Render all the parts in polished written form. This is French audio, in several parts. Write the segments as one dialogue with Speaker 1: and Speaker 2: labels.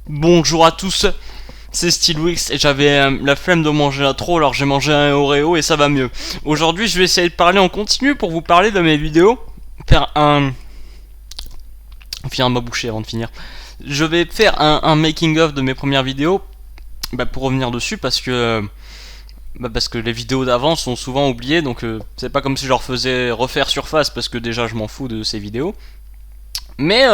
Speaker 1: Bonjour à tous, c'est Steelwix et j'avais la flemme de manger trop, alors j'ai mangé un Oreo et ça va mieux. Aujourd'hui je vais essayer de parler en continu pour vous parler de mes vidéos. Faire un... Finir ma bouchée avant de finir. Je vais faire un making of de mes premières vidéos, pour revenir dessus parce que les vidéos d'avant sont souvent oubliées, donc c'est pas comme si je leur faisais refaire surface parce que déjà je m'en fous de ces vidéos. Mais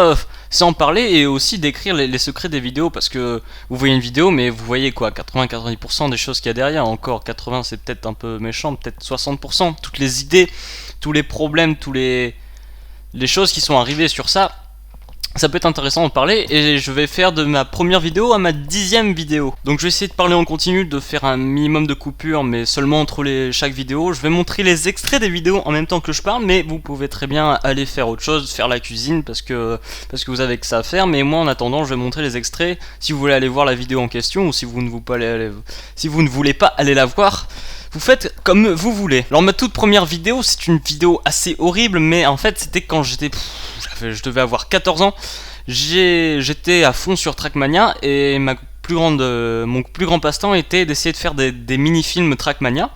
Speaker 1: c'est en parler et aussi décrire les secrets des vidéos parce que vous voyez une vidéo mais vous voyez quoi 80-90% des choses qu'il y a derrière. Encore 80 c'est peut-être un peu méchant, peut-être 60%. Toutes les idées, tous les problèmes, les choses qui sont arrivées sur ça. Ça peut être intéressant d'en parler et je vais faire de ma première vidéo à ma 10e vidéo. Donc je vais essayer de parler en continu, de faire un minimum de coupures mais seulement entre chaque vidéo. Je vais montrer les extraits des vidéos en même temps que je parle, mais vous pouvez très bien aller faire autre chose, faire la cuisine parce que vous avez que ça à faire. Mais moi en attendant je vais montrer les extraits si vous voulez aller voir la vidéo en question ou si vous ne voulez pas aller la voir. Vous faites comme vous voulez. Alors ma toute première vidéo, c'est une vidéo assez horrible, mais en fait c'était quand je devais avoir 14 ans. J'étais à fond sur Trackmania et mon plus grand passe-temps était d'essayer de faire des mini-films Trackmania.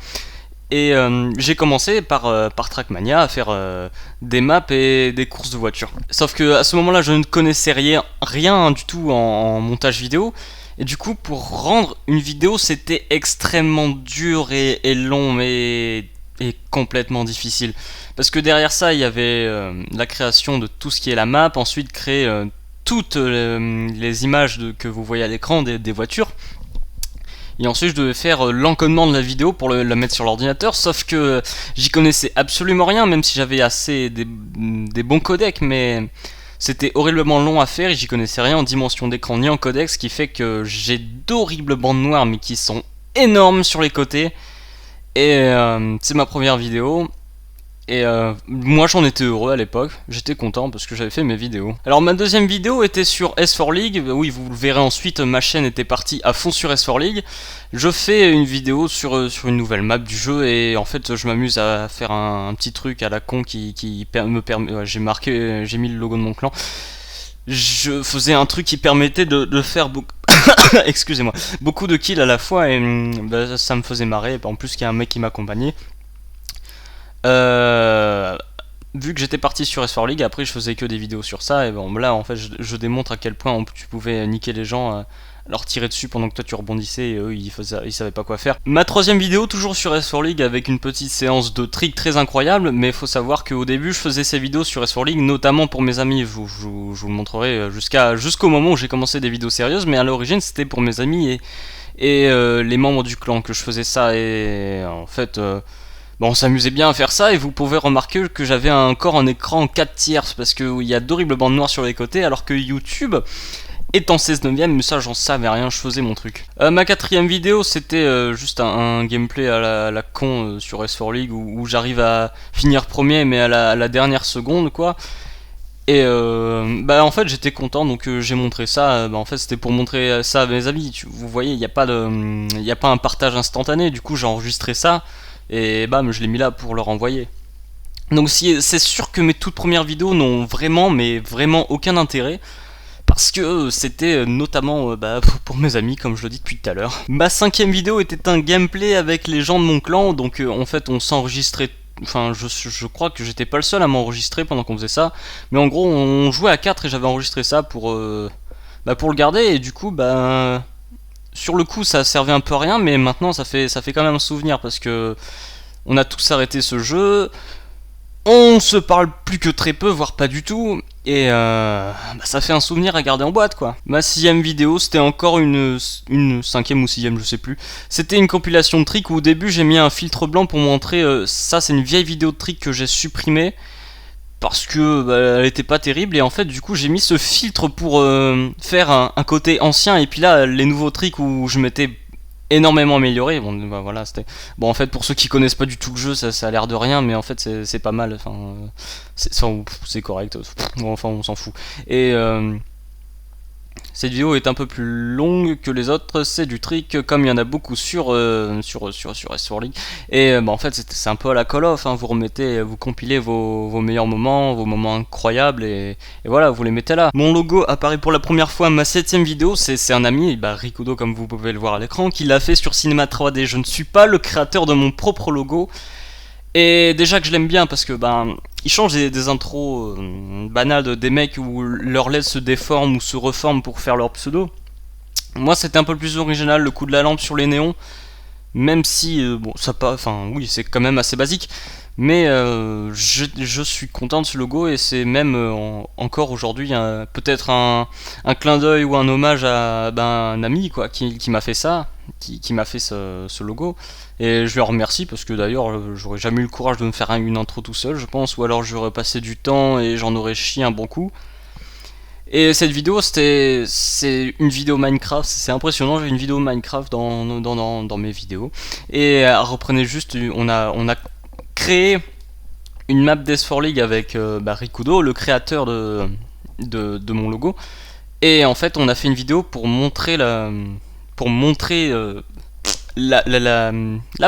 Speaker 1: Et j'ai commencé par Trackmania à faire des maps et des courses de voitures. Sauf que à ce moment-là, je ne connaissais rien du tout en montage vidéo. Et du coup, pour rendre une vidéo, c'était extrêmement dur et long et complètement difficile. Parce que derrière ça, il y avait la création de tout ce qui est la map, ensuite créer toutes les images que vous voyez à l'écran des voitures. Et ensuite je devais faire l'encodement de la vidéo pour la mettre sur l'ordinateur, sauf que j'y connaissais absolument rien, même si j'avais des bons codecs, mais c'était horriblement long à faire et j'y connaissais rien en dimension d'écran ni en codec, ce qui fait que j'ai d'horribles bandes noires mais qui sont énormes sur les côtés. Et c'est ma première vidéo. Et moi j'en étais heureux à l'époque, j'étais content parce que j'avais fait mes vidéos. Alors ma deuxième vidéo était sur S4 League, oui vous le verrez ensuite, ma chaîne était partie à fond sur S4 League. Je fais une vidéo sur une nouvelle map du jeu et en fait je m'amuse à faire un petit truc à la con qui me permet... j'ai mis le logo de mon clan. Je faisais un truc qui permettait de faire excusez-moi, beaucoup de kills à la fois et ça me faisait marrer, en plus qu'il y a un mec qui m'accompagnait. Vu que j'étais parti sur S4 League, après je faisais que des vidéos sur ça, et bon là en fait je démontre à quel point tu pouvais niquer les gens, leur tirer dessus pendant que toi tu rebondissais et eux ils savaient pas quoi faire. Ma troisième vidéo toujours sur S4 League avec une petite séance de tricks très incroyable, mais faut savoir qu'au début je faisais ces vidéos sur S4 League notamment pour mes amis, je vous le montrerai jusqu'au moment où j'ai commencé des vidéos sérieuses, mais à l'origine c'était pour mes amis et les membres du clan que je faisais ça et en fait... Bon, on s'amusait bien à faire ça et vous pouvez remarquer que j'avais encore un écran en 4 tiers parce qu'il y a d'horribles bandes noires sur les côtés alors que YouTube est en 16/9, mais ça j'en savais rien, je faisais mon truc. Ma quatrième vidéo c'était juste un gameplay à la con sur S4 League où j'arrive à finir premier mais à la dernière seconde quoi. Et en fait j'étais content donc j'ai montré ça, en fait c'était pour montrer ça à mes amis, vous voyez il n'y a pas un partage instantané, du coup j'ai enregistré ça. Et bam, je l'ai mis là pour leur envoyer. Donc c'est sûr que mes toutes premières vidéos n'ont vraiment aucun intérêt. Parce que c'était notamment pour mes amis, comme je le dis depuis tout à l'heure. Ma cinquième vidéo était un gameplay avec les gens de mon clan. Donc en fait on s'enregistrait. Enfin je crois que j'étais pas le seul à m'enregistrer pendant qu'on faisait ça. Mais en gros on jouait à 4 et j'avais enregistré ça pour le garder. Et du coup sur le coup ça servait un peu à rien, mais maintenant ça fait quand même un souvenir parce que on a tous arrêté ce jeu, on se parle plus que très peu, voire pas du tout, et ça fait un souvenir à garder en boîte quoi. Ma sixième vidéo c'était encore une cinquième ou sixième je sais plus, c'était une compilation de tricks où au début j'ai mis un filtre blanc pour montrer, ça c'est une vieille vidéo de tricks que j'ai supprimée parce que elle était pas terrible et en fait du coup j'ai mis ce filtre pour faire un côté ancien et puis là les nouveaux tricks où je m'étais énormément amélioré, voilà c'était bon en fait pour ceux qui connaissent pas du tout le jeu ça a l'air de rien mais en fait c'est pas mal, c'est correct, enfin on s'en fout et Cette vidéo est un peu plus longue que les autres, c'est du trick comme il y en a beaucoup sur S4 League. Et en fait c'est un peu à la Call of, hein. Vous compilez vos meilleurs moments, vos moments incroyables et voilà, vous les mettez là. Mon logo apparaît pour la première fois, ma 7ème vidéo, c'est un ami, Rikudo comme vous pouvez le voir à l'écran, qui l'a fait sur Cinema 3D. Je ne suis pas le créateur de mon propre logo. Et déjà que je l'aime bien parce que ils changent des intros banales des mecs où leur LED se déforme ou se reforme pour faire leur pseudo. Moi c'était un peu plus original, le coup de la lampe sur les néons, même si oui c'est quand même assez basique, mais je suis content de ce logo et c'est même encore aujourd'hui peut-être un clin d'œil ou un hommage à un ami quoi qui m'a fait ça, qui m'a fait ce logo. Et je lui remercie parce que d'ailleurs j'aurais jamais eu le courage de me faire une intro tout seul je pense, ou alors j'aurais passé du temps et j'en aurais chié un bon coup. Et cette vidéo c'est une vidéo Minecraft, c'est impressionnant, j'ai une vidéo Minecraft dans mes vidéos. Et elle reprenait juste, on a créé une map d'S4 League avec Rikudo, le créateur de mon logo. Et en fait on a fait une vidéo pour montrer la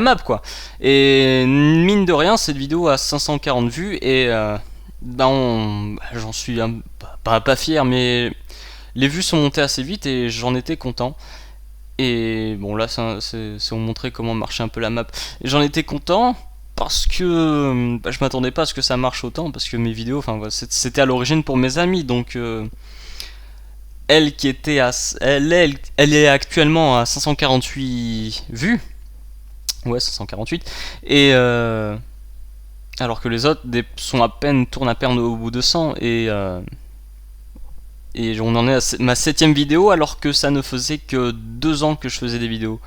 Speaker 1: map quoi. Et mine de rien cette vidéo a 540 vues et j'en suis pas fier, mais les vues sont montées assez vite et j'en étais content. Et bon là c'est on montrait comment marchait un peu la map et j'en étais content parce que je m'attendais pas à ce que ça marche autant, parce que mes vidéos c'était à l'origine pour mes amis, donc elle est actuellement à 548 vues. Ouais, 548. Et alors que les autres tournent à peine au bout de 100. Et on en est à ma 7ème vidéo alors que ça ne faisait que 2 ans que je faisais des vidéos.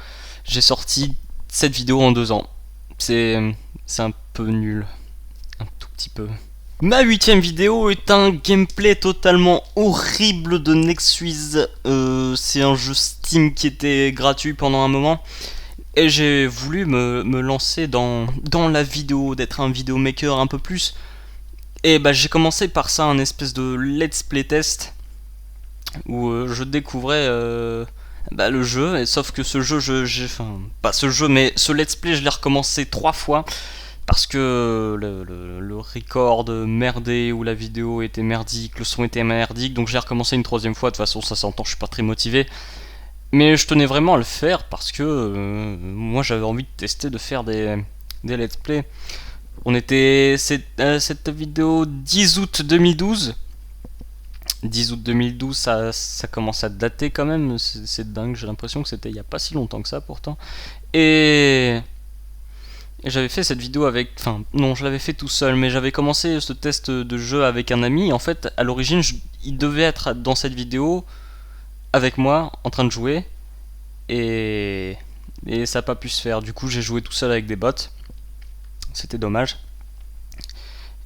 Speaker 1: J'ai sorti cette vidéo en 2 ans. C'est un peu nul. Un tout petit peu. Ma 8ème vidéo est un gameplay totalement horrible de Nextwiz. C'est un jeu Steam qui était gratuit pendant un moment. Et j'ai voulu me lancer dans la vidéo, d'être un vidéomaker un peu plus. Et j'ai commencé par ça, un espèce de let's play test où je découvrais le jeu. Et sauf que ce jeu, pas ce jeu, mais ce let's play, je l'ai recommencé 3 fois. Parce que le record merdé, ou la vidéo était merdique, le son était merdique, donc j'ai recommencé une 3ème fois. De toute façon ça s'entend, je suis pas très motivé. Mais je tenais vraiment à le faire parce que moi j'avais envie de tester, de faire des let's play. Cette vidéo 10 août 2012. 10 août 2012, ça commence à dater quand même, c'est dingue, j'ai l'impression que c'était il y a pas si longtemps que ça pourtant. Et j'avais fait cette vidéo avec... Enfin, non, je l'avais fait tout seul, mais j'avais commencé ce test de jeu avec un ami. En fait, à l'origine, il devait être dans cette vidéo avec moi, en train de jouer. Et ça n'a pas pu se faire. Du coup, j'ai joué tout seul avec des bots. C'était dommage.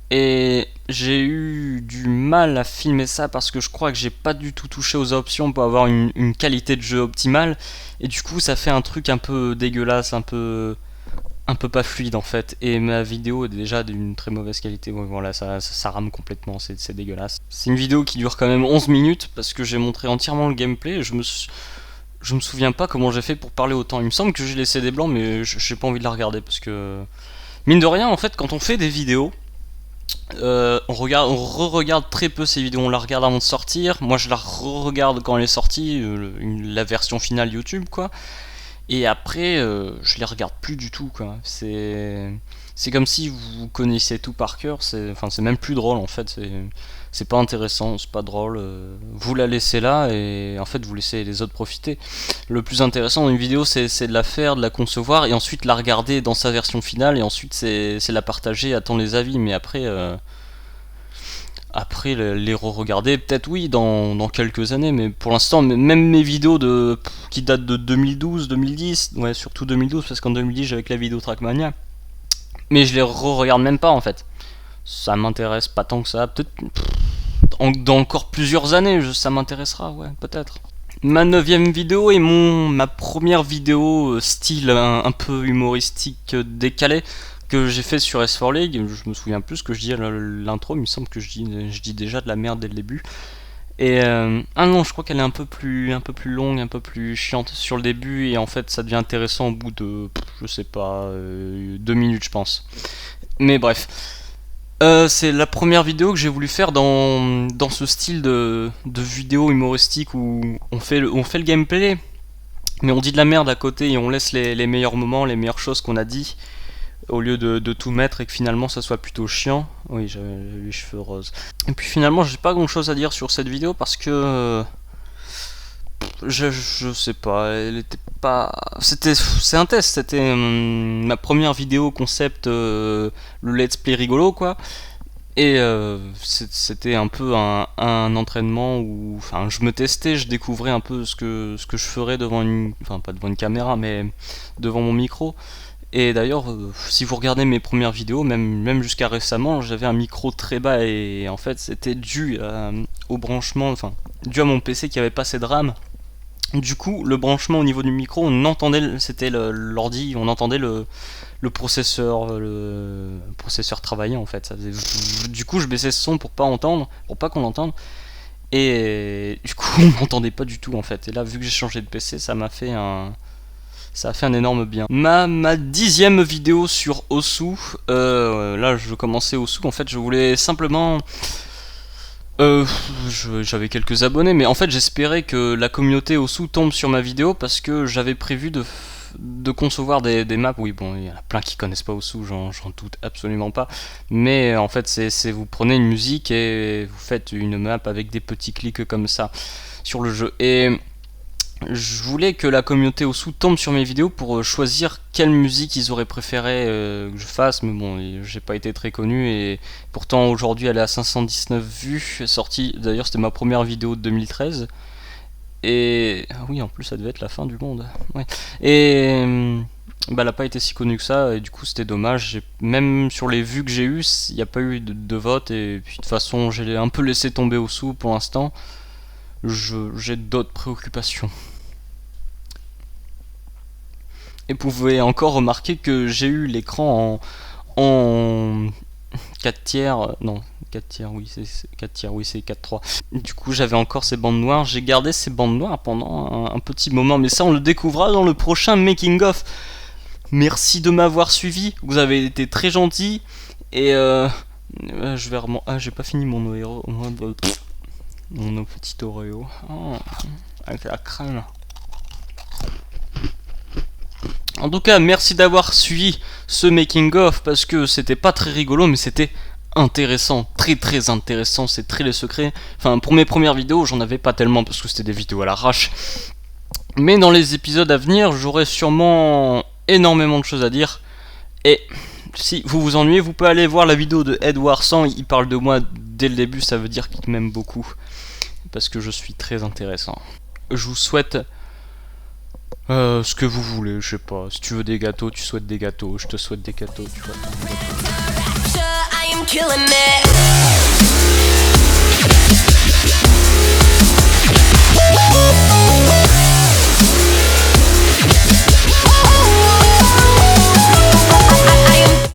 Speaker 1: Et j'ai eu du mal à filmer ça parce que je crois que j'ai pas du tout touché aux options pour avoir une qualité de jeu optimale. Et du coup, ça fait un truc un peu dégueulasse, un peu pas fluide en fait, et ma vidéo est déjà d'une très mauvaise qualité. Voilà, ça rame complètement, c'est dégueulasse. C'est une vidéo qui dure quand même 11 minutes parce que j'ai montré entièrement le gameplay. Je me souviens pas comment j'ai fait pour parler autant. Il me semble que j'ai laissé des blancs, mais j'ai pas envie de la regarder parce que mine de rien en fait, quand on fait des vidéos, on re-regarde très peu ces vidéos. On la regarde avant de sortir. Moi je la re-regarde quand elle est sortie, la version finale YouTube quoi. Et après, je les regarde plus du tout quoi. C'est comme si vous connaissiez tout par cœur. C'est même plus drôle en fait. C'est pas intéressant, c'est pas drôle. Vous la laissez là et en fait vous laissez les autres profiter. Le plus intéressant dans une vidéo, c'est de la faire, de la concevoir et ensuite la regarder dans sa version finale et ensuite c'est la partager, attendre les avis. Mais après les re-regarder, peut-être oui, dans quelques années, mais pour l'instant, même mes vidéos qui datent de 2012, 2010, ouais, surtout 2012, parce qu'en 2010 j'avais que la vidéo Trackmania, mais je les re-regarde même pas en fait. Ça m'intéresse pas tant que ça, peut-être dans encore plusieurs années, ça m'intéressera, ouais, peut-être. Ma 9ème vidéo est ma première vidéo style un peu humoristique décalé que j'ai fait sur S4 League. Je me souviens plus ce que je dis à l'intro, il me semble que je dis déjà de la merde dès le début. Et ah non, je crois qu'elle est un peu plus longue, un peu plus chiante sur le début, et en fait ça devient intéressant au bout de, je sais pas, 2 minutes je pense. Mais bref, c'est la première vidéo que j'ai voulu faire dans ce style de vidéo humoristique où on fait le gameplay, mais on dit de la merde à côté et on laisse les meilleurs moments, les meilleures choses qu'on a dit, au lieu de tout mettre et que finalement ça soit plutôt chiant. Oui, j'avais les cheveux roses. Et puis finalement, j'ai pas grand chose à dire sur cette vidéo parce que je sais pas, elle était pas. C'est un test, c'était ma première vidéo concept, le let's play rigolo quoi. Et c'était un peu un entraînement où, enfin, je me testais, je découvrais un peu ce que je ferais devant une, enfin pas devant une caméra, mais devant mon micro. Et d'ailleurs, si vous regardez mes premières vidéos, même jusqu'à récemment, j'avais un micro très bas et en fait c'était dû au branchement, enfin dû à mon PC qui avait pas assez de RAM. Du coup, le branchement au niveau du micro, on entendait, c'était l'ordi, on entendait le processeur travailler en fait. Ça faisait... Du coup, je baissais ce son pour pas entendre, pour pas qu'on l'entende. Et du coup, on m'entendait pas du tout en fait. Et là, vu que j'ai changé de PC, ça a fait un énorme bien. Ma 10e vidéo sur Osu, là je commençais Osu, en fait je voulais simplement... j'avais quelques abonnés, mais en fait j'espérais que la communauté Osu tombe sur ma vidéo parce que j'avais prévu de concevoir des maps. Oui bon, il y en a plein qui connaissent pas Osu, j'en doute absolument pas, mais en fait c'est vous prenez une musique et vous faites une map avec des petits clics comme ça sur le jeu. Et je voulais que la communauté Osu tombe sur mes vidéos pour choisir quelle musique ils auraient préféré que je fasse, mais bon, j'ai pas été très connu et pourtant aujourd'hui elle est à 519 vues, sortie, d'ailleurs c'était ma première vidéo de 2013, et ah oui en plus ça devait être la fin du monde, ouais. Et bah elle a pas été si connue que ça et du coup c'était dommage, même sur les vues que j'ai eues, il n'y a pas eu de vote et puis de toute façon j'ai un peu laissé tomber Osu pour l'instant, j'ai d'autres préoccupations. Et vous pouvez encore remarquer que j'ai eu l'écran en 4 tiers, non, 4 tiers, oui, c'est 4 tiers, oui, c'est 4-3. Du coup, j'avais encore ces bandes noires, j'ai gardé ces bandes noires pendant un petit moment, mais ça, on le découvrira dans le prochain making-of. Merci de m'avoir suivi, vous avez été très gentils, et je vais Ah, j'ai pas fini mon Oreo, mon petit Oreo. Oh, avec la crème. En tout cas, merci d'avoir suivi ce making of parce que c'était pas très rigolo, mais c'était intéressant, très intéressant, c'est très les secrets. Enfin, pour mes premières vidéos, j'en avais pas tellement parce que c'était des vidéos à l'arrache. Mais dans les épisodes à venir, j'aurai sûrement énormément de choses à dire. Et si vous vous ennuyez, vous pouvez aller voir la vidéo de Edouard 100, il parle de moi dès le début, ça veut dire qu'il m'aime beaucoup. Parce que je suis très intéressant. Je vous souhaite... ce que vous voulez, je sais pas. Si tu veux des gâteaux, tu souhaites des gâteaux. Je te souhaite des gâteaux, tu vois.